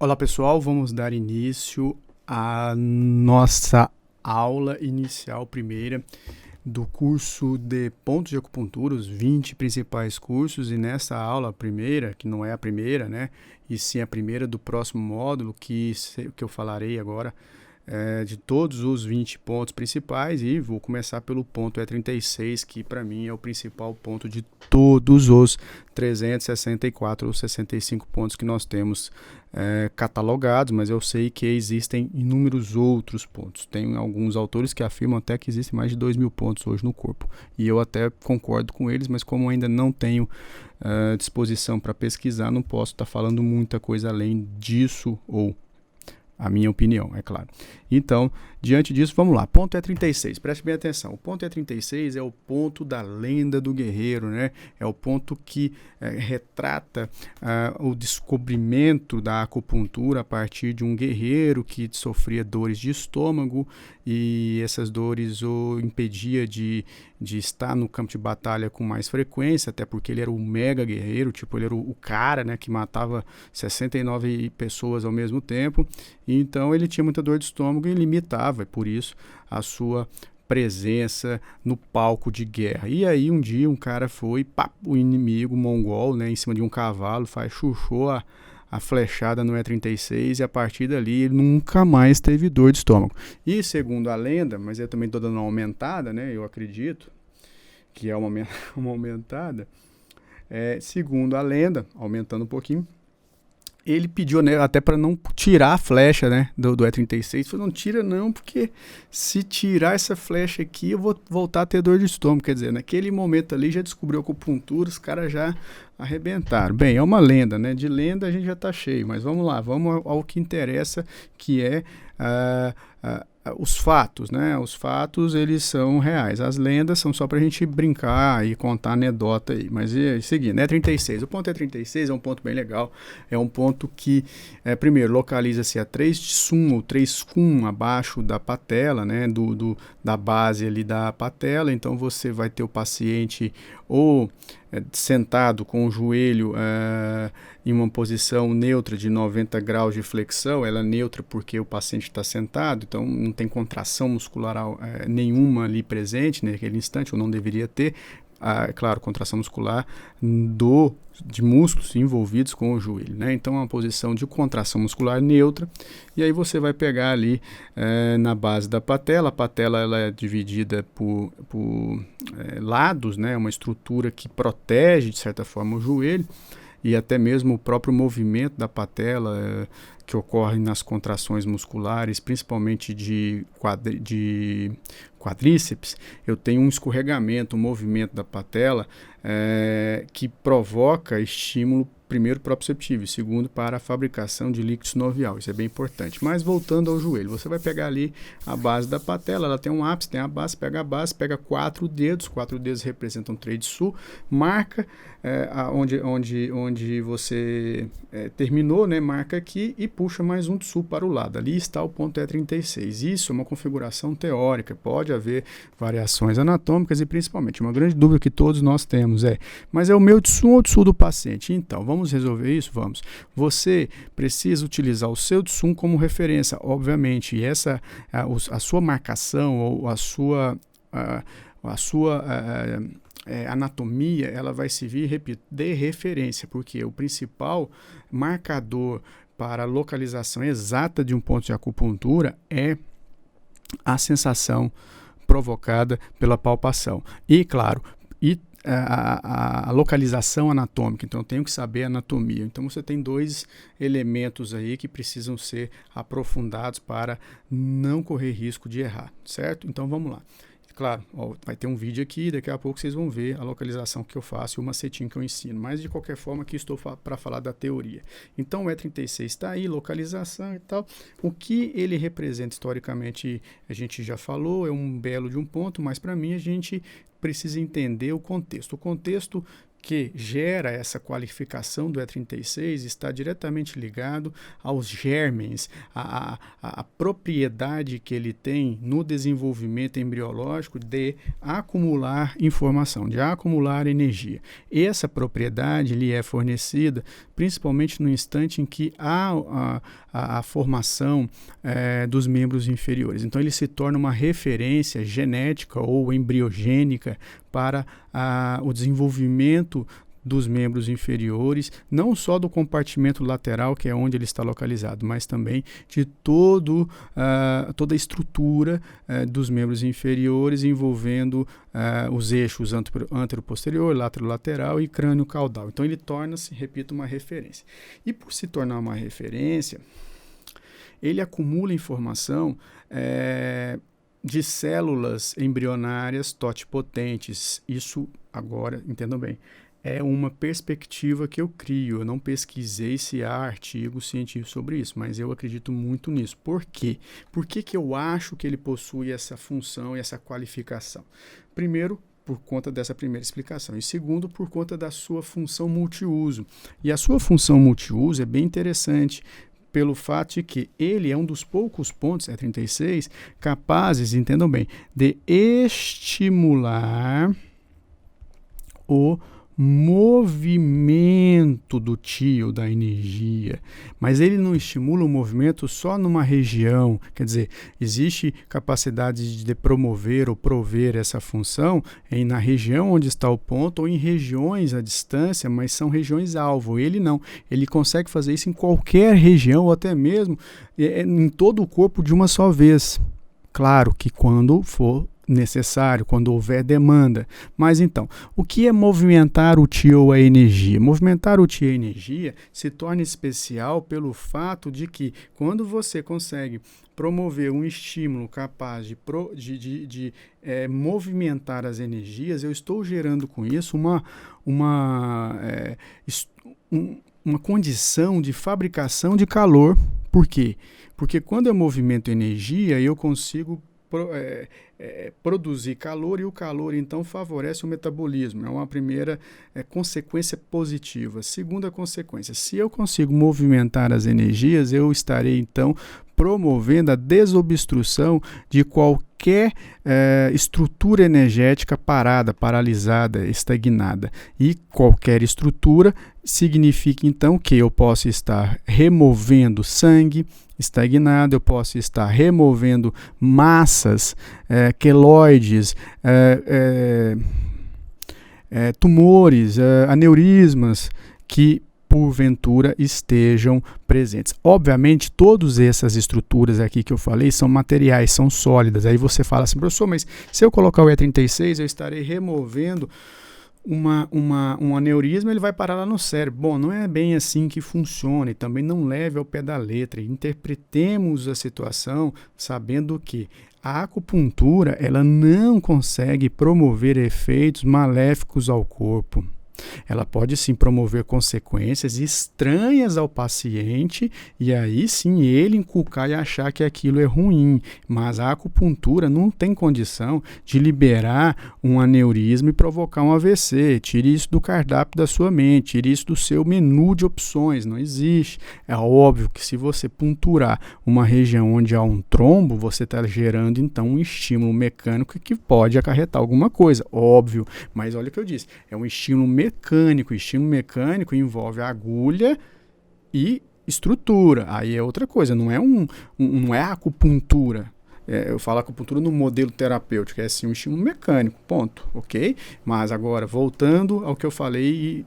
Olá pessoal, vamos dar início à nossa aula inicial primeira do curso de pontos de acupuntura, os 20 principais cursos, e nessa aula primeira, que não é a primeira, né, e sim a primeira do próximo módulo, que eu falarei agora, de todos os 20 pontos principais, e vou começar pelo ponto E36, que para mim é o principal ponto de todos os 364 ou 65 pontos que nós temos catalogados, mas eu sei que existem inúmeros outros pontos. Tem alguns autores que afirmam até que existem mais de 2.000 pontos hoje no corpo, e eu até concordo com eles, mas como ainda não tenho disposição para pesquisar, não posso estar falando muita coisa além disso, ou a minha opinião, é claro. Então, diante disso, vamos lá. Ponto E36, preste bem atenção. O ponto E36 é o ponto da lenda do guerreiro, né? É o ponto que retrata o descobrimento da acupuntura a partir de um guerreiro que sofria dores de estômago, e essas dores o impedia de estar no campo de batalha com mais frequência, até porque ele era o mega guerreiro, tipo, ele era o cara, né, que matava 69 pessoas ao mesmo tempo. Então ele tinha muita dor de estômago e limitava, por isso, a sua presença no palco de guerra. E aí um dia um cara foi, o inimigo mongol, né, em cima de um cavalo, chuchou a flechada no E36, e a partir dali ele nunca mais teve dor de estômago. E segundo a lenda, mas eu também estou dando uma aumentada, né, eu acredito que é uma aumentada, segundo a lenda, aumentando um pouquinho, ele pediu, né, até para não tirar a flecha, né, do E36. Falou, não tira não, porque se tirar essa flecha aqui, eu vou voltar a ter dor de estômago. Quer dizer, naquele momento ali já descobriu acupuntura, os caras já arrebentaram. Bem, é uma lenda, né? De lenda a gente já tá cheio, mas vamos lá, vamos ao que interessa, que é os fatos, né? Os fatos, eles são reais. As lendas são só pra gente brincar e contar anedota aí. Mas seguindo, E36. O ponto E36 é um ponto bem legal. É um ponto que, primeiro, localiza-se a 3 tsum ou 3 kun abaixo da patela, né? Da base ali da patela. Então você vai ter o paciente ou sentado com o joelho em uma posição neutra de 90 graus de flexão. Ela é neutra porque o paciente está sentado, então não tem contração muscular nenhuma ali presente naquele instante, ou não deveria ter. Claro, contração muscular de músculos envolvidos com o joelho, né? Então é uma posição de contração muscular neutra, e aí você vai pegar ali na base da patela. A patela ela é dividida por lados, né? Uma estrutura que protege de certa forma o joelho, e até mesmo o próprio movimento da patela que ocorre nas contrações musculares, principalmente de quadríceps. Eu tenho um escorregamento, um movimento da patela que provoca estímulo, primeiro proprioceptivo, segundo para a fabricação de líquido sinovial. Isso é bem importante. Mas voltando ao joelho, você vai pegar ali a base da patela, ela tem um ápice, tem a base, pega 4 dedos representam 3 de sul, marca onde você terminou, né, marca aqui e puxa mais um de sul para o lado. Ali está o ponto E36. Isso é uma configuração teórica, pode haver variações anatômicas, e principalmente uma grande dúvida que todos nós temos mas é o meu de sul ou de sul do paciente? Então, vamos resolver isso? Vamos. Você precisa utilizar o seu de sul como referência, obviamente, e a sua marcação ou a sua anatomia, ela vai servir, repito, de referência, porque o principal marcador para a localização exata de um ponto de acupuntura é a sensação provocada pela palpação. E, claro, a localização anatômica, então eu tenho que saber a anatomia. Então você tem 2 elementos aí que precisam ser aprofundados para não correr risco de errar, certo? Então vamos lá. Claro, vai ter um vídeo aqui, daqui a pouco vocês vão ver a localização que eu faço e o macetinho que eu ensino, mas de qualquer forma aqui estou para falar da teoria. Então o E36 está aí, localização e tal. O que ele representa historicamente a gente já falou, é um belo de um ponto, mas para mim a gente precisa entender o contexto. O contexto que gera essa qualificação do E36 está diretamente ligado aos germens, a propriedade que ele tem no desenvolvimento embriológico de acumular informação, de acumular energia. Essa propriedade lhe é fornecida principalmente no instante em que há a formação dos membros inferiores. Então ele se torna uma referência genética ou embriogênica para o desenvolvimento dos membros inferiores, não só do compartimento lateral, que é onde ele está localizado, mas também de toda a estrutura dos membros inferiores, envolvendo os eixos antero-posterior, lateral e crânio-caudal. Então ele torna-se, repito, uma referência. E por se tornar uma referência, ele acumula informação de células embrionárias totipotentes. Isso, agora, entendam bem, é uma perspectiva que eu crio. Eu não pesquisei se há artigos científicos sobre isso, mas eu acredito muito nisso. Por quê? Por que eu acho que ele possui essa função e essa qualificação? Primeiro, por conta dessa primeira explicação. E segundo, por conta da sua função multiuso. E a sua função multiuso é bem interessante, pelo fato de que ele é um dos poucos pontos, E36, capazes, entendam bem, de estimular o movimento do tio, da energia, mas ele não estimula o movimento só numa região, quer dizer, existe capacidade de promover ou prover essa função na região onde está o ponto ou em regiões à distância, mas são regiões alvo. Ele não, ele consegue fazer isso em qualquer região ou até mesmo em todo o corpo de uma só vez. Claro que quando for necessário, quando houver demanda. Mas então, o que é movimentar o tio ou a energia? Movimentar o tio e a energia se torna especial pelo fato de que quando você consegue promover um estímulo capaz de movimentar as energias, eu estou gerando com isso uma condição de fabricação de calor. Por quê? Porque quando eu movimento energia, eu consigo produzir calor, e o calor então favorece o metabolismo. É uma primeira consequência positiva. Segunda consequência, se eu consigo movimentar as energias, eu estarei então promovendo a desobstrução de qualquer estrutura energética parada, paralisada, estagnada. E qualquer estrutura significa então que eu posso estar removendo sangue estagnado, eu posso estar removendo massas, queloides, tumores, aneurismas que porventura estejam presentes. Obviamente, todas essas estruturas aqui que eu falei são materiais, são sólidas. Aí você fala assim, professor, mas se eu colocar o E36, eu estarei removendo um aneurisma, ele vai parar lá no cérebro. Bom, não é bem assim que funciona, e também não leve ao pé da letra. Interpretemos a situação sabendo que a acupuntura ela não consegue promover efeitos maléficos ao corpo. Ela pode sim promover consequências estranhas ao paciente e aí sim ele inculcar e achar que aquilo é ruim, mas a acupuntura não tem condição de liberar um aneurisma e provocar um AVC. Tire isso do cardápio da sua mente, tire isso do seu menu de opções, não existe. É óbvio que se você punturar uma região onde há um trombo, você está gerando então um estímulo mecânico que pode acarretar alguma coisa, óbvio, mas olha o que eu disse, é um estímulo mecânico. Estímulo mecânico envolve agulha e estrutura. Aí é outra coisa, não é acupuntura. Eu falo acupuntura no modelo terapêutico, é sim um estímulo mecânico, ponto, ok? Mas agora, voltando ao que eu falei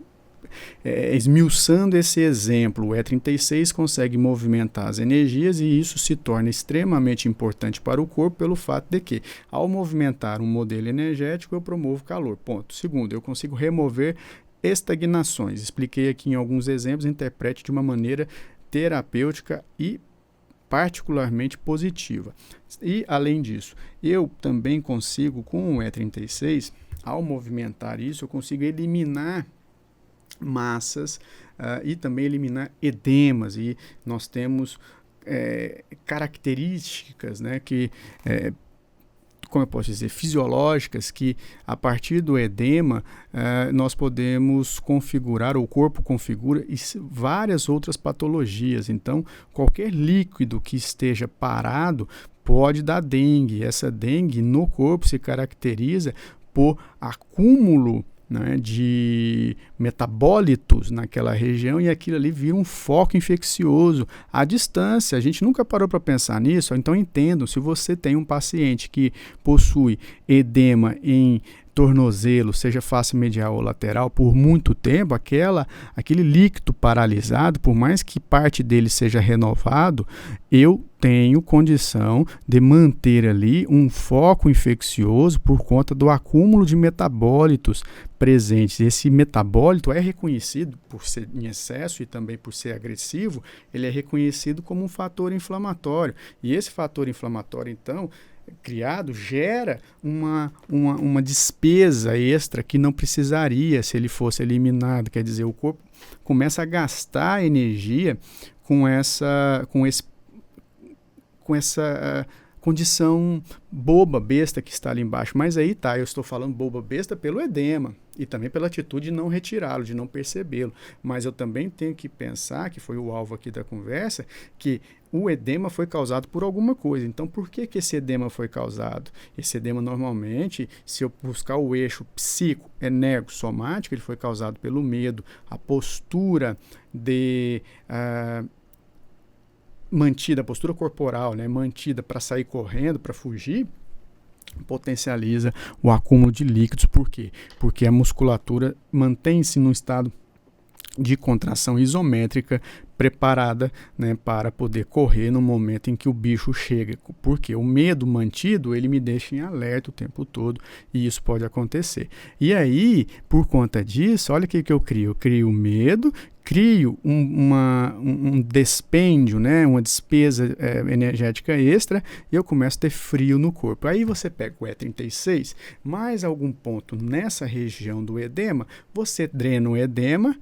esmiuçando esse exemplo, o E36 consegue movimentar as energias e isso se torna extremamente importante para o corpo pelo fato de que, ao movimentar um modelo energético, eu promovo calor. Ponto. Segundo, eu consigo remover estagnações. Expliquei aqui em alguns exemplos, interprete de uma maneira terapêutica e particularmente positiva. E, além disso, eu também consigo, com o E36, ao movimentar isso, eu consigo eliminar massas e também eliminar edemas, e nós temos características, né, que como eu posso dizer, fisiológicas, que a partir do edema nós podemos configurar, o corpo configura várias outras patologias. Então, qualquer líquido que esteja parado pode dar dengue. Essa dengue no corpo se caracteriza por acúmulo, né, de metabólitos naquela região, e aquilo ali vira um foco infeccioso à distância. A gente nunca parou para pensar nisso. Então entendam, se você tem um paciente que possui edema em tornozelo, seja face medial ou lateral, por muito tempo, aquele líquido paralisado, por mais que parte dele seja renovado, eu tenho condição de manter ali um foco infeccioso por conta do acúmulo de metabólitos presentes. Esse metabólito é reconhecido por ser em excesso e também por ser agressivo, ele é reconhecido como um fator inflamatório. E esse fator inflamatório, então, criado, gera uma despesa extra que não precisaria se ele fosse eliminado. Quer dizer, o corpo começa a gastar energia com essa condição boba, besta que está ali embaixo. Mas aí tá, eu estou falando boba, besta pelo edema e também pela atitude de não retirá-lo, de não percebê-lo. Mas eu também tenho que pensar, que foi o alvo aqui da conversa, que o edema foi causado por alguma coisa. Então, por que esse edema foi causado? Esse edema, normalmente, se eu buscar o eixo psico-energo-somático, ele foi causado pelo medo, a postura mantida, a postura corporal, né, mantida para sair correndo, para fugir, potencializa o acúmulo de líquidos. Por quê? Porque a musculatura mantém-se num estado de contração isométrica, preparada, né, para poder correr no momento em que o bicho chega. Porque o medo mantido, ele me deixa em alerta o tempo todo, e isso pode acontecer. E aí, por conta disso, olha o que eu crio. Eu crio medo, crio um dispêndio, né, uma despesa energética extra, e eu começo a ter frio no corpo. Aí você pega o E36, mais algum ponto nessa região do edema, você drena o edema.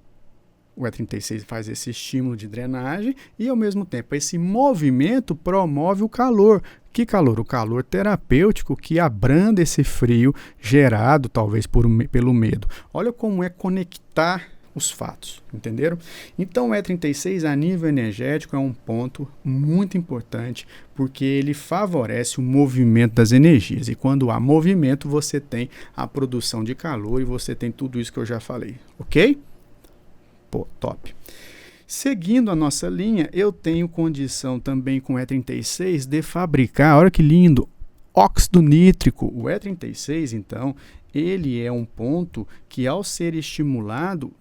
O E36 faz esse estímulo de drenagem e, ao mesmo tempo, esse movimento promove o calor. Que calor? O calor terapêutico que abranda esse frio gerado, talvez, pelo medo. Olha como é conectar os fatos, entenderam? Então, o E36, a nível energético, é um ponto muito importante, porque ele favorece o movimento das energias. E quando há movimento, você tem a produção de calor e você tem tudo isso que eu já falei, ok? Pô, top. Seguindo a nossa linha, eu tenho condição também com o E36 de fabricar, olha que lindo, óxido nítrico. O E36, então, ele é um ponto que, ao ser estimulado,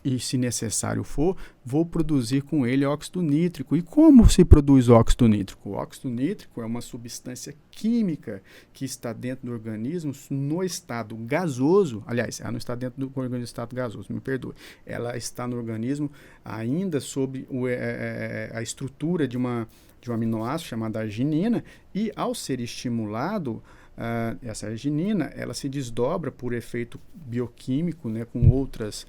e se necessário for, vou produzir com ele óxido nítrico. E como se produz óxido nítrico? O óxido nítrico é uma substância química que está dentro do organismo no estado gasoso. Aliás, ela não está dentro do organismo no estado gasoso, me perdoe. Ela está no organismo ainda sob a estrutura de um aminoácido chamado arginina, e ao ser estimulado, essa arginina, ela se desdobra por efeito bioquímico, né, com outras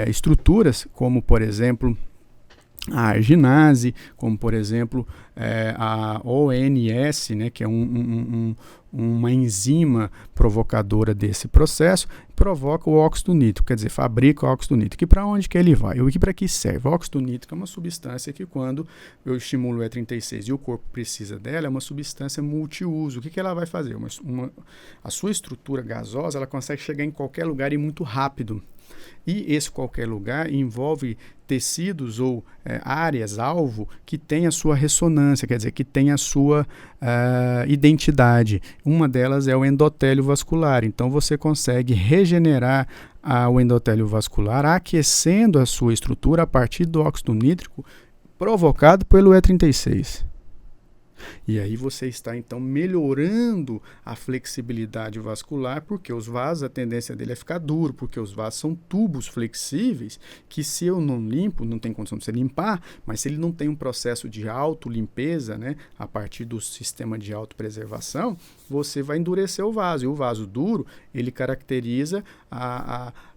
estruturas, como, por exemplo, a arginase, como, por exemplo, a ONS, né, que é uma enzima provocadora desse processo, provoca o óxido nítrico, quer dizer, fabrica o óxido nítrico. E para onde que ele vai? E para que serve? O óxido nítrico é uma substância que, quando eu estimulo o E36 e o corpo precisa dela, é uma substância multiuso. O que ela vai fazer? A sua estrutura gasosa, ela consegue chegar em qualquer lugar e muito rápido. E esse qualquer lugar envolve tecidos ou áreas-alvo que tem a sua ressonância, quer dizer, que tem a sua identidade. Uma delas é o endotélio vascular. Então, você consegue regenerar o endotélio vascular aquecendo a sua estrutura a partir do óxido nítrico provocado pelo E36. E aí você está, então, melhorando a flexibilidade vascular, porque os vasos, a tendência dele é ficar duro, porque os vasos são tubos flexíveis que, se eu não limpo, não tem condição de você limpar, mas se ele não tem um processo de autolimpeza, né, a partir do sistema de autopreservação, você vai endurecer o vaso. E o vaso duro, ele caracteriza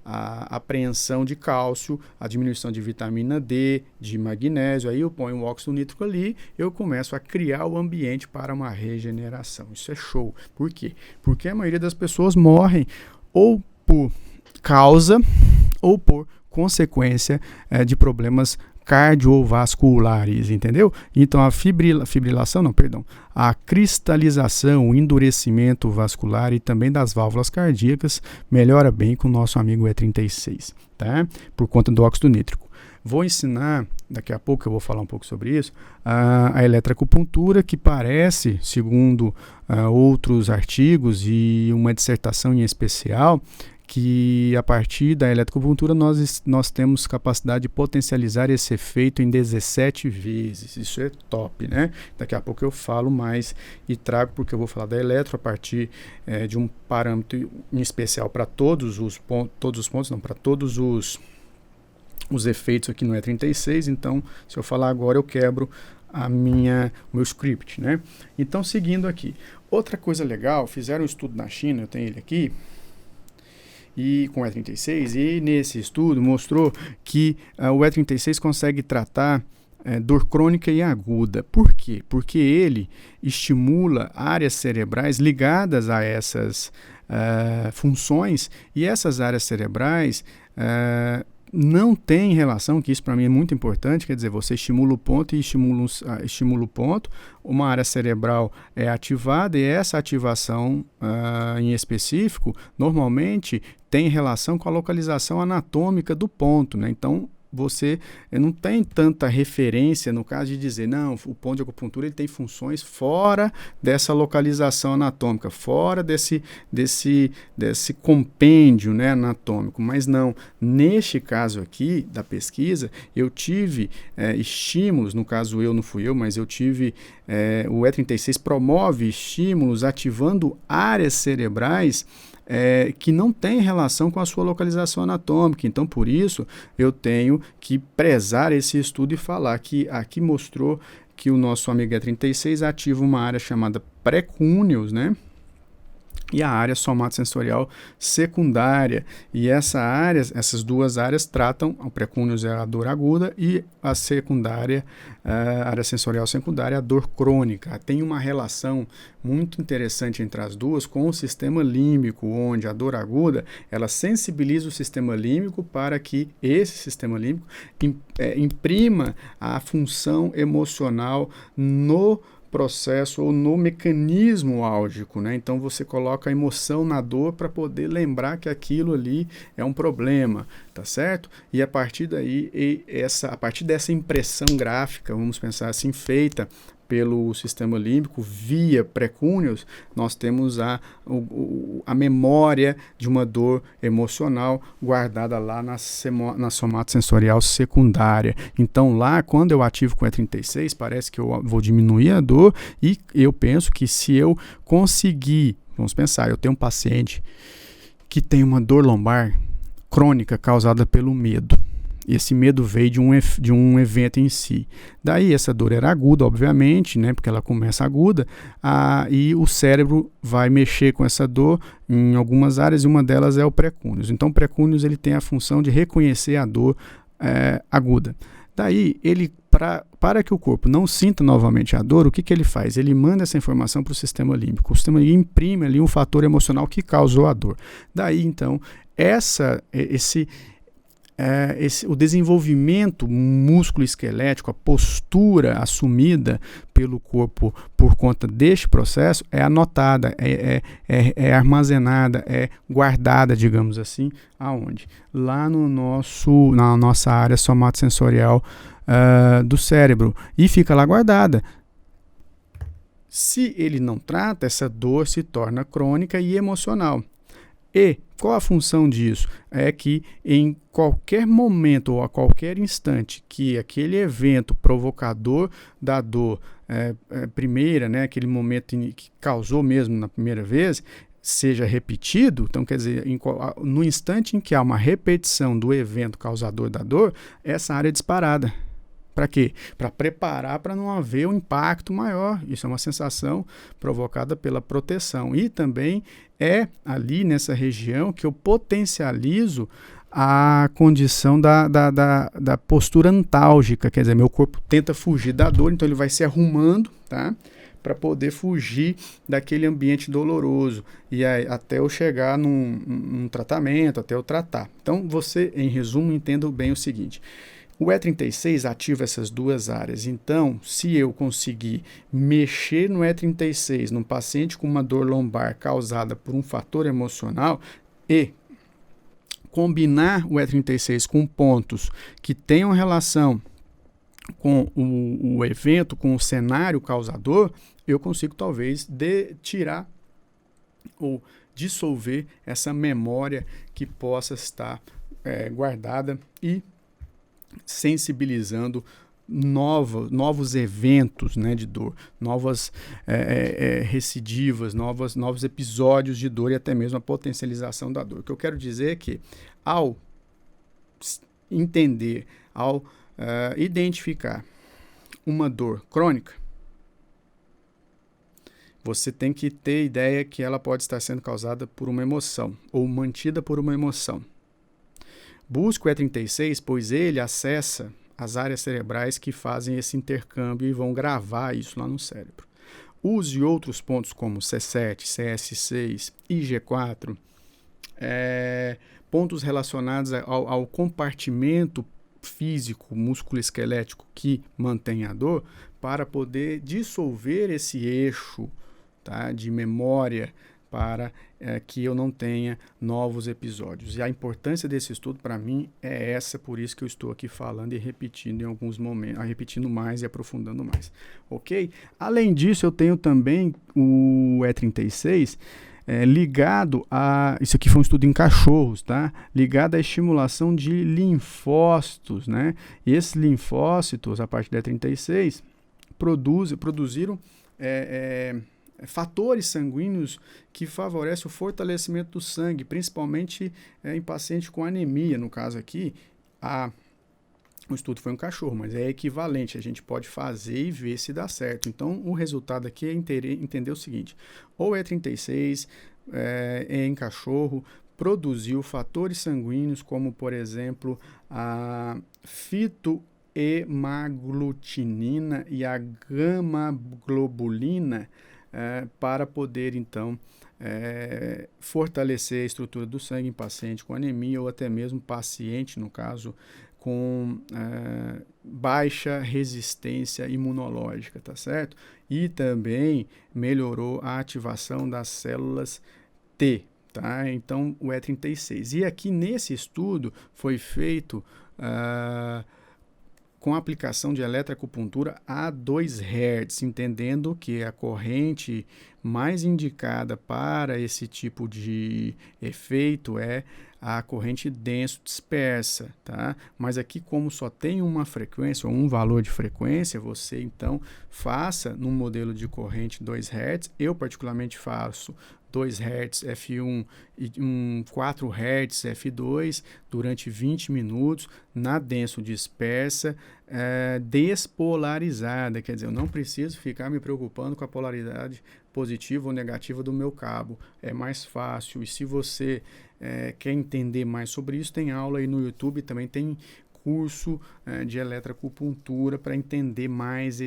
a apreensão de cálcio, a diminuição de vitamina D, de magnésio. Aí eu ponho o óxido nítrico ali, eu começo a criar o ambiente para uma regeneração. Isso é show. Por quê? Porque a maioria das pessoas morrem ou por causa ou por consequência de problemas cardiovasculares, entendeu? Então a cristalização, o endurecimento vascular e também das válvulas cardíacas melhora bem com o nosso amigo E36, tá? Por conta do óxido nítrico. Vou ensinar, daqui a pouco eu vou falar um pouco sobre isso, a eletroacupuntura, que parece, segundo outros artigos e uma dissertação em especial, que a partir da eletroacupuntura nós temos capacidade de potencializar esse efeito em 17 vezes. Isso é top, né? Daqui a pouco eu falo mais e trago, porque eu vou falar da eletro a partir de um parâmetro em especial para todos os efeitos aqui no E36. Então, se eu falar agora, eu quebro o meu script, né? Então, seguindo aqui. Outra coisa legal, fizeram um estudo na China, eu tenho ele aqui, e com o E36, e nesse estudo mostrou que o E36 consegue tratar dor crônica e aguda. Por quê? Porque ele estimula áreas cerebrais ligadas a essas funções, e essas áreas cerebrais não tem relação, que isso para mim é muito importante, quer dizer, você estimula o ponto e estimula o ponto, uma área cerebral é ativada, e essa ativação em específico, normalmente tem relação com a localização anatômica do ponto, né? Então, você não tem tanta referência no caso de dizer, não, o ponto de acupuntura ele tem funções fora dessa localização anatômica, fora desse compêndio, né, anatômico, mas não. Neste caso aqui da pesquisa, eu tive estímulos, no caso não fui eu, mas eu tive, o E36 promove estímulos ativando áreas cerebrais que não tem relação com a sua localização anatômica. Então, por isso, eu tenho que prezar esse estudo e falar que aqui mostrou que o nosso amigo E36 ativa uma área chamada pré-cúneus, né? E a área somatosensorial secundária. E essas duas áreas tratam, o pré-cúneus é a dor aguda e a secundária, a área sensorial secundária, a dor crônica. Tem uma relação muito interessante entre as duas com o sistema límbico, onde a dor aguda, ela sensibiliza o sistema límbico para que esse sistema límbico imprima a função emocional no processo ou no mecanismo álgico, né? Então você coloca a emoção na dor para poder lembrar que aquilo ali é um problema, tá certo? E a partir daí, a partir dessa impressão gráfica, vamos pensar assim, feita pelo sistema límbico via pré-cúneus, nós temos a memória de uma dor emocional guardada lá na somatosensorial secundária. Então lá, quando eu ativo com E36, parece que eu vou diminuir a dor, e eu penso que se eu conseguir, vamos pensar, eu tenho um paciente que tem uma dor lombar crônica causada pelo medo. Esse medo veio de um evento em si. Daí essa dor era aguda, obviamente, né, porque ela começa aguda, e o cérebro vai mexer com essa dor em algumas áreas, e uma delas é o pré-cúneus. Então o pré-cúneus ele tem a função de reconhecer a dor aguda. Daí, ele, para que o corpo não sinta novamente a dor, o que ele faz? Ele manda essa informação para o sistema límbico. O sistema límbico imprime ali um fator emocional que causou a dor. Daí, então, o desenvolvimento músculo-esquelético, a postura assumida pelo corpo por conta deste processo é anotada, é armazenada, é guardada, digamos assim, aonde? Lá na nossa área somatosensorial do cérebro, e fica lá guardada. Se ele não trata, essa dor se torna crônica e emocional. E qual a função disso? É que em qualquer momento ou a qualquer instante que aquele evento provocador da dor primeira, né, aquele momento que causou mesmo na primeira vez, seja repetido, então quer dizer, no instante em que há uma repetição do evento causador da dor, essa área é disparada. Para quê? Para preparar para não haver um impacto maior. Isso é uma sensação provocada pela proteção. E também é ali nessa região que eu potencializo a condição da postura antálgica, quer dizer, meu corpo tenta fugir da dor, então ele vai se arrumando, tá? Para poder fugir daquele ambiente doloroso e aí, até eu chegar num tratamento, até eu tratar. Então, você, em resumo, entenda bem o seguinte: o E36 ativa essas duas áreas. Então, se eu conseguir mexer no E36 num paciente com uma dor lombar causada por um fator emocional e combinar o E36 com pontos que tenham relação com o evento, com o cenário causador, eu consigo talvez tirar ou dissolver essa memória que possa estar guardada e sensibilizando novos eventos, né, de dor, novas recidivas, novos episódios de dor e até mesmo a potencialização da dor. O que eu quero dizer é que ao entender, ao identificar uma dor crônica, você tem que ter ideia que ela pode estar sendo causada por uma emoção ou mantida por uma emoção. Busque o E36, pois ele acessa as áreas cerebrais que fazem esse intercâmbio e vão gravar isso lá no cérebro. Use outros pontos como C7, CS6, IG4, pontos relacionados ao compartimento físico, músculo-esquelético que mantém a dor, para poder dissolver esse eixo, tá, de memória para que eu não tenha novos episódios. E a importância desse estudo para mim é essa, por isso que eu estou aqui falando e repetindo em alguns momentos, repetindo mais e aprofundando mais, ok? Além disso, eu tenho também o E36 ligado a, isso aqui foi um estudo em cachorros, tá? Ligado à estimulação de linfócitos, né? E esses linfócitos, a partir da E36, produziram fatores sanguíneos que favorecem o fortalecimento do sangue, principalmente em pacientes com anemia. No caso aqui, o estudo foi um cachorro, mas é equivalente, a gente pode fazer e ver se dá certo. Então, o resultado aqui é entender o seguinte: ou E36 em cachorro produziu fatores sanguíneos como, por exemplo, a fitohemaglutinina e a gama-globulina, para poder, então, fortalecer a estrutura do sangue em paciente com anemia ou até mesmo paciente, no caso, com baixa resistência imunológica, tá certo? E também melhorou a ativação das células T, tá? Então, o E36. E aqui nesse estudo foi feito com a aplicação de eletroacupuntura a 2 Hz, entendendo que a corrente mais indicada para esse tipo de efeito é a corrente denso dispersa, tá? Mas aqui, como só tem uma frequência ou um valor de frequência, você então faça num modelo de corrente 2 Hz. Eu particularmente faço 2 Hz F1 e 4 Hz F2 durante 20 minutos na denso dispersa, despolarizada, quer dizer, eu não preciso ficar me preocupando com a polaridade positiva ou negativa do meu cabo, é mais fácil. E se você quer entender mais sobre isso, tem aula aí no YouTube, também tem curso de eletroacupuntura para entender mais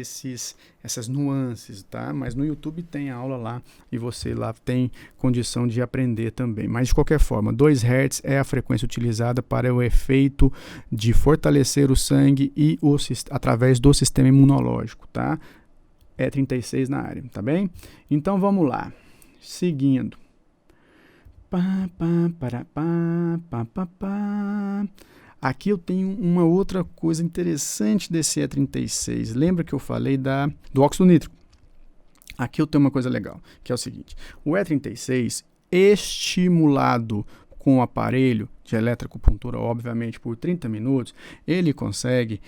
essas nuances, tá? Mas no YouTube tem aula lá e você lá tem condição de aprender também. Mas de qualquer forma, 2 Hz é a frequência utilizada para o efeito de fortalecer o sangue e através do sistema imunológico, tá? É 36 na área, tá bem? Então vamos lá, seguindo. Aqui eu tenho uma outra coisa interessante desse E36. Lembra que eu falei do óxido nítrico? Aqui eu tenho uma coisa legal, que é o seguinte: o E36, estimulado com o aparelho de eletroacupuntura, obviamente por 30 minutos, ele consegue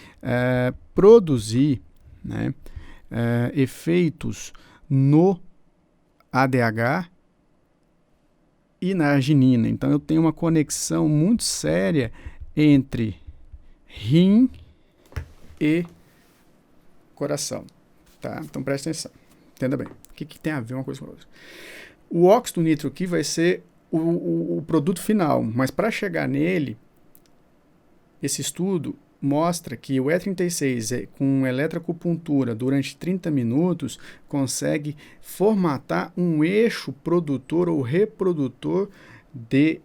produzir, né, efeitos no ADH e na arginina. Então eu tenho uma conexão muito séria entre rim e coração, tá? Então presta atenção, entenda bem. O que tem a ver uma coisa com a outra? O óxido nítrico aqui vai ser o produto final, mas para chegar nele, esse estudo mostra que o E36 com eletroacupuntura durante 30 minutos consegue formatar um eixo produtor ou reprodutor de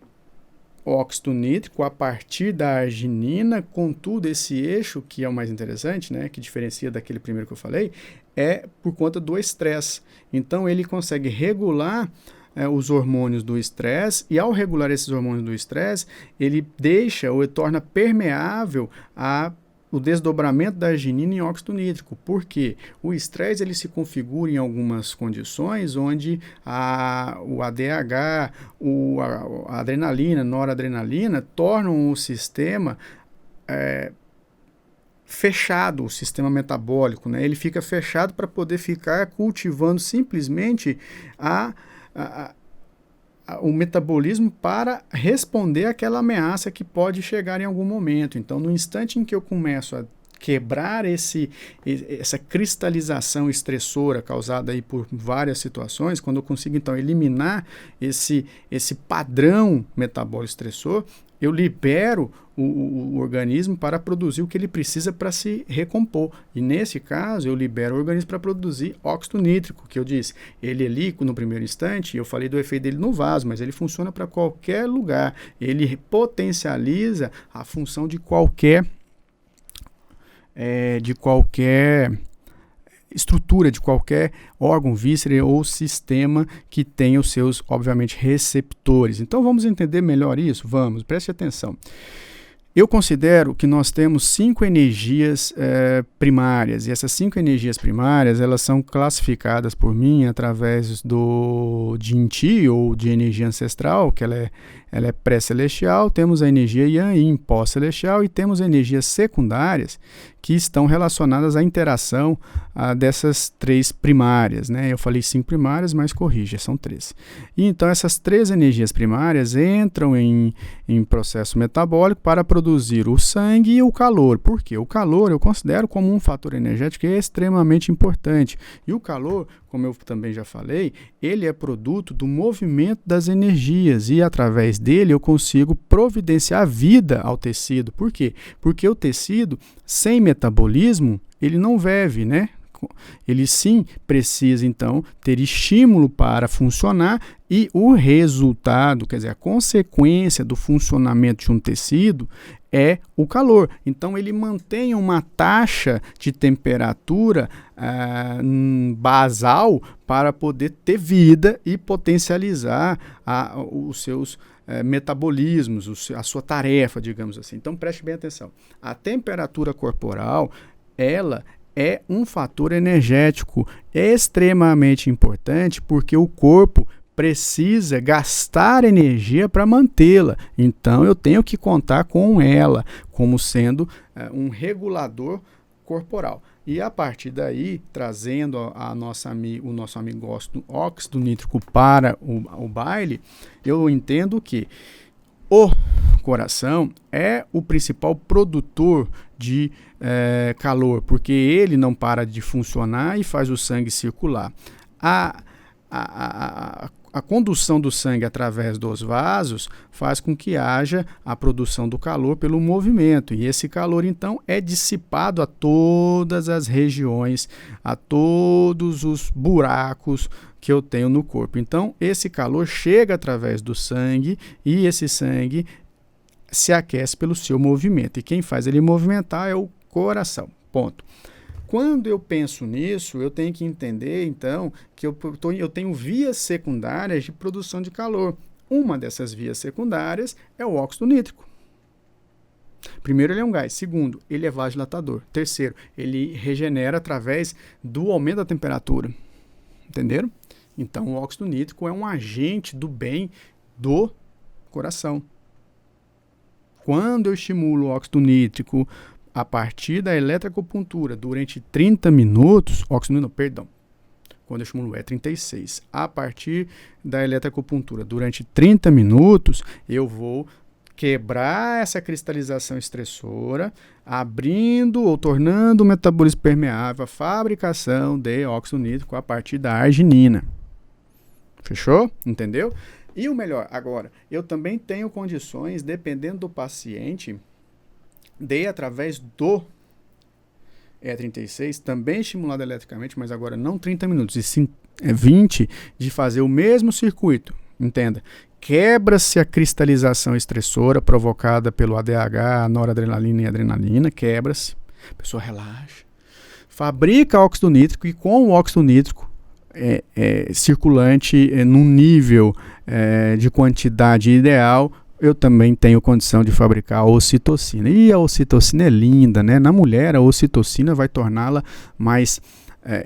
óxido nítrico a partir da arginina. Contudo, esse eixo, que é o mais interessante, né, que diferencia daquele primeiro que eu falei, é por conta do estresse. Então ele consegue regular os hormônios do estresse, e ao regular esses hormônios do estresse, ele deixa ou torna permeável o desdobramento da arginina em óxido nítrico. Por quê? O estresse ele se configura em algumas condições onde o ADH, a adrenalina, noradrenalina, tornam o sistema fechado, o sistema metabólico, né? Ele fica fechado para poder ficar cultivando simplesmente o metabolismo para responder àquela ameaça que pode chegar em algum momento. Então, no instante em que eu começo a quebrar essa cristalização estressora causada aí por várias situações, quando eu consigo então eliminar esse padrão metabólico estressor, eu libero o organismo para produzir o que ele precisa para se recompor. E nesse caso, eu libero o organismo para produzir óxido nítrico, que eu disse. Ele ali, no primeiro instante, eu falei do efeito dele no vaso, mas ele funciona para qualquer lugar. Ele potencializa a função de qualquer estrutura, de qualquer órgão, víscera ou sistema que tenha os seus, obviamente, receptores. Então vamos entender melhor isso? Vamos, preste atenção. Eu considero que nós temos 5 energias primárias, e essas 5 energias primárias, elas são classificadas por mim através do Jinti, ou de energia ancestral, que ela é pré-celestial, temos a energia Yang Yin pós-celestial, e temos energias secundárias, que estão relacionadas à interação dessas 3 primárias, né? Eu falei 5 primárias, mas corrija, são 3. E então essas 3 energias primárias entram em processo metabólico para produzir o sangue e o calor. Por quê? O calor eu considero como um fator energético extremamente importante. E o calor, como eu também já falei, ele é produto do movimento das energias, e através dele eu consigo providenciar vida ao tecido. Por quê? Porque o tecido, sem metabolismo, ele não vive, né? Ele sim precisa, então, ter estímulo para funcionar, e o resultado, quer dizer, a consequência do funcionamento de um tecido é o calor. Então, ele mantém uma taxa de temperatura basal para poder ter vida e potencializar os seus metabolismos, a sua tarefa, digamos assim. Então, preste bem atenção. A temperatura corporal, ela é um fator energético extremamente importante, porque o corpo precisa gastar energia para mantê-la. Então, eu tenho que contar com ela como sendo um regulador corporal. E a partir daí, trazendo o nosso amigo óxido nítrico para o baile, eu entendo que o coração é o principal produtor de calor, porque ele não para de funcionar e faz o sangue circular. A condução do sangue através dos vasos faz com que haja a produção do calor pelo movimento, e esse calor então é dissipado a todas as regiões, a todos os buracos que eu tenho no corpo. Então esse calor chega através do sangue, e esse sangue se aquece pelo seu movimento, e quem faz ele movimentar é o coração. Ponto. Quando eu penso nisso, eu tenho que entender, então, que eu tenho vias secundárias de produção de calor. Uma dessas vias secundárias é o óxido nítrico. Primeiro, ele é um gás. Segundo, ele é vasodilatador. Terceiro, ele regenera através do aumento da temperatura. Entenderam? Então, o óxido nítrico é um agente do bem do coração. Quando eu estimulo o óxido nítrico a partir da eletroacupuntura durante 30 minutos, quando eu estimulo o E36, a partir da eletroacupuntura durante 30 minutos, eu vou quebrar essa cristalização estressora, abrindo ou tornando o metabolismo permeável à fabricação de óxido nítrico a partir da arginina. Fechou? Entendeu? E o melhor, agora, eu também tenho condições, dependendo do paciente, Daí, através do E36, também estimulado eletricamente, mas agora não 30 minutos, e sim 20, de fazer o mesmo circuito. Entenda, quebra-se a cristalização estressora provocada pelo ADH, noradrenalina e adrenalina, quebra-se, a pessoa relaxa, fabrica óxido nítrico e com o óxido nítrico circulante num nível de quantidade ideal, eu também tenho condição de fabricar a ocitocina. E a ocitocina é linda, né? Na mulher, a ocitocina vai torná-la mais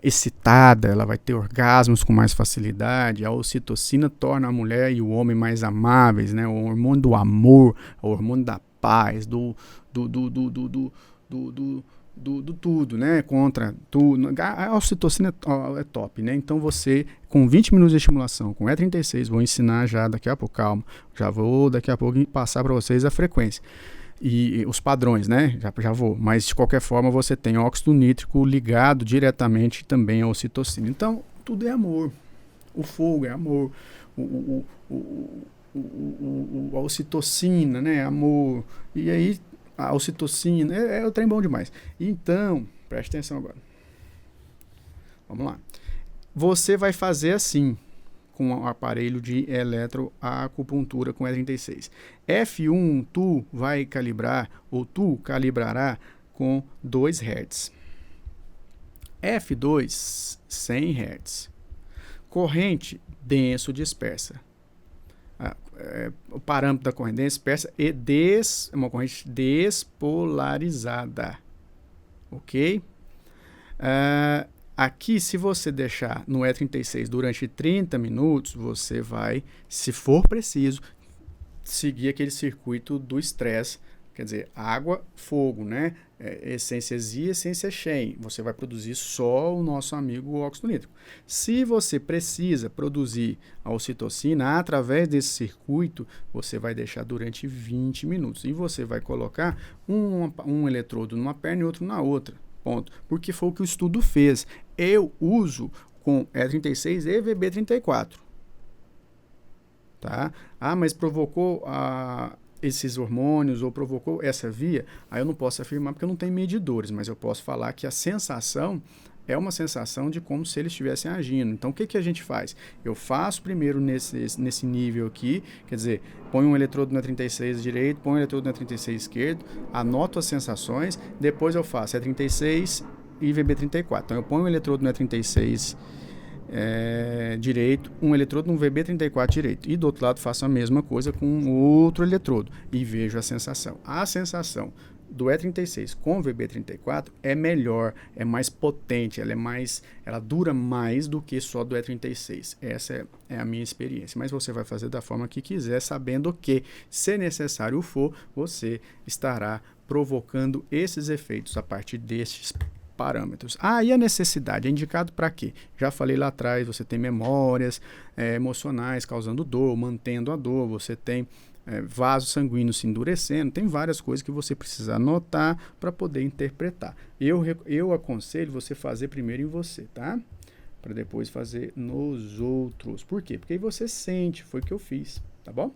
excitada, ela vai ter orgasmos com mais facilidade. A ocitocina torna a mulher e o homem mais amáveis, né? O hormônio do amor, o hormônio da paz, do tudo, né? Contra tudo. A ocitocina é top, né? Então você, com 20 minutos de estimulação, com E36, vou ensinar já daqui a pouco, calma, já vou daqui a pouco passar para vocês a frequência e os padrões, né? Já vou, mas de qualquer forma você tem óxido nítrico ligado diretamente também à ocitocina. Então, tudo é amor. O fogo é amor. A ocitocina, né? Amor. E aí a ocitocina, é o trem bom demais. Então, preste atenção agora. Vamos lá. Você vai fazer assim, com o aparelho de eletroacupuntura com E36. F1, tu vai calibrar, ou tu calibrará com 2 Hz. F2, 100 Hz. Corrente denso dispersa. O parâmetro da corrente dispersa é uma corrente despolarizada, ok? Aqui, se você deixar no E36 durante 30 minutos, você vai, se for preciso, seguir aquele circuito do estresse, quer dizer, água, fogo, né? Essência Z, essência Shen. Você vai produzir só o nosso amigo óxido nítrico. Se você precisa produzir a ocitocina através desse circuito, você vai deixar durante 20 minutos. E você vai colocar um eletrodo numa perna e outro na outra. Ponto. Porque foi o que o estudo fez. Eu uso com E36 e VB34. Tá? Mas provocou esses hormônios ou provocou essa via, aí eu não posso afirmar porque eu não tenho medidores, mas eu posso falar que a sensação é uma sensação de como se eles estivessem agindo. Então, o que a gente faz? Eu faço primeiro nesse nível aqui, quer dizer, põe um eletrodo na 36 direito, põe um eletrodo na 36 esquerdo, anoto as sensações, depois eu faço E36 e VB34. Então, eu ponho um eletrodo na 36 direito, um eletrodo no VB34 direito, e do outro lado faço a mesma coisa com outro eletrodo e vejo a sensação. A sensação do E36 com o VB34 é melhor, é mais potente, ela dura mais do que só do E36. Essa é a minha experiência, mas você vai fazer da forma que quiser, sabendo que, se necessário for, você estará provocando esses efeitos a partir destes parâmetros. E a necessidade é indicado para quê? Já falei lá atrás, você tem memórias emocionais causando dor, mantendo a dor, você tem vasos sanguíneos se endurecendo, tem várias coisas que você precisa anotar para poder interpretar. Eu aconselho você fazer primeiro em você, tá? Para depois fazer nos outros. Por quê? Porque aí você sente, foi o que eu fiz, tá bom?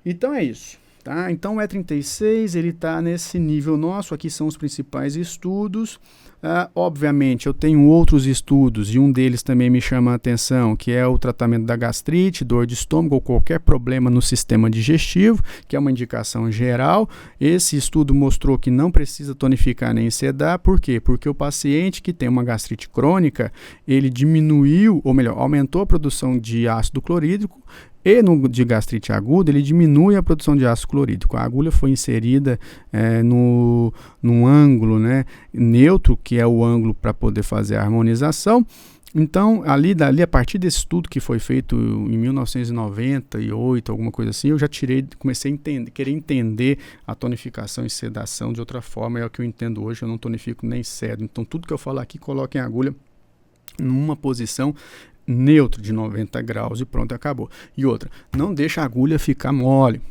Então é isso. Tá? Então o E36 ele está nesse nível nosso, aqui são os principais estudos. Obviamente eu tenho outros estudos e um deles também me chama a atenção, que é o tratamento da gastrite, dor de estômago ou qualquer problema no sistema digestivo, que é uma indicação geral. Esse estudo mostrou que não precisa tonificar nem sedar. Por quê? Porque o paciente que tem uma gastrite crônica, ele diminuiu, ou melhor, aumentou a produção de ácido clorídrico, e de gastrite aguda, ele diminui a produção de ácido clorídrico. A agulha foi inserida num ângulo, né, neutro, que é o ângulo para poder fazer a harmonização. Então, a partir desse estudo que foi feito em 1998, alguma coisa assim, eu já comecei a querer entender a tonificação e sedação de outra forma. É o que eu entendo hoje, eu não tonifico nem cedo. Então, tudo que eu falo aqui, coloquem a agulha numa posição neutro de 90 graus e pronto, acabou. E outra, não deixa a agulha ficar mole.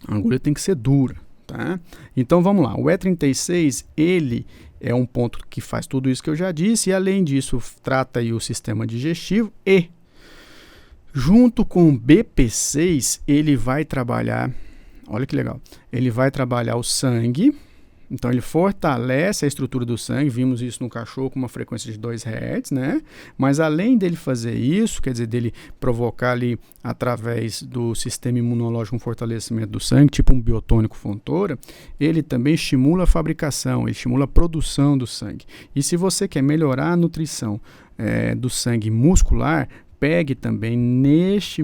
A agulha tem que ser dura, tá? Então vamos lá, o E36, ele é um ponto que faz tudo isso que eu já disse, e além disso trata aí o sistema digestivo, e junto com o BP6 ele vai trabalhar, Olha que legal. Ele vai trabalhar o sangue, então ele fortalece a estrutura do sangue, vimos isso no cachorro com uma frequência de 2 Hz, né? Mas além dele fazer isso, quer dizer, dele provocar ali através do sistema imunológico um fortalecimento do sangue, tipo um biotônico fontora, ele também estimula a fabricação, ele estimula a produção do sangue. E se você quer melhorar a nutrição do sangue muscular, pegue também nessa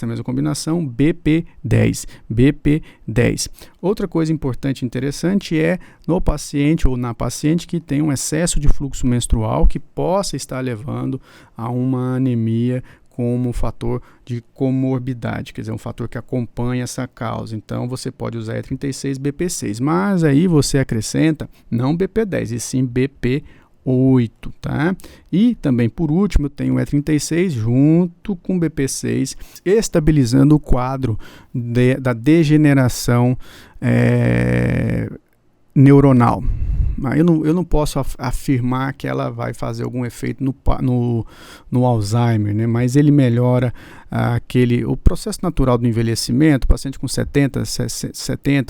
mesma combinação BP10. BP10. Outra coisa importante e interessante é no paciente ou na paciente que tem um excesso de fluxo menstrual que possa estar levando a uma anemia como um fator de comorbidade, quer dizer, um fator que acompanha essa causa. Então, você pode usar E36 BP6, mas aí você acrescenta não BP10, e sim BP8, tá? E também, por último, eu tenho o E36 junto com o BP6, estabilizando o quadro da degeneração neuronal. Eu não posso afirmar que ela vai fazer algum efeito no Alzheimer, né? Mas ele melhora o processo natural do envelhecimento. O paciente com 70,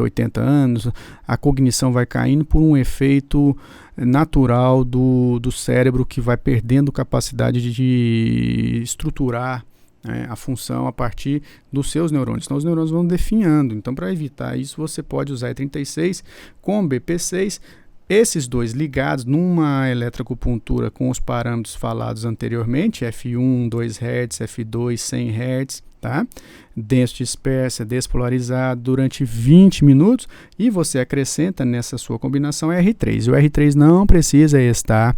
80 anos, a cognição vai caindo por um efeito natural do cérebro que vai perdendo capacidade de estruturar a função a partir dos seus neurônios. Então, os neurônios vão definhando. Então, para evitar isso, você pode usar E36 com BP6, esses dois ligados numa eletroacupuntura com os parâmetros falados anteriormente, F1, 2 Hz, F2, 100 Hz, tá? Denso dispersa, despolarizado durante 20 minutos e você acrescenta nessa sua combinação R3. O R3 não precisa estar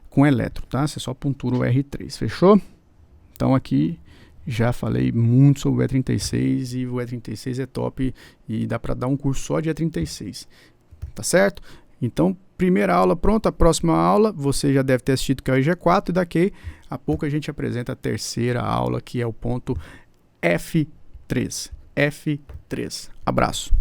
com eletro, tá? Você só puntura o R3, fechou? Então aqui já falei muito sobre o E36 e o E36 é top e dá para dar um curso só de E36. Tá certo? Então, primeira aula pronta, a próxima aula você já deve ter assistido, que é o IG4, e daqui a pouco a gente apresenta a terceira aula, que é o ponto F3. F3. Abraço.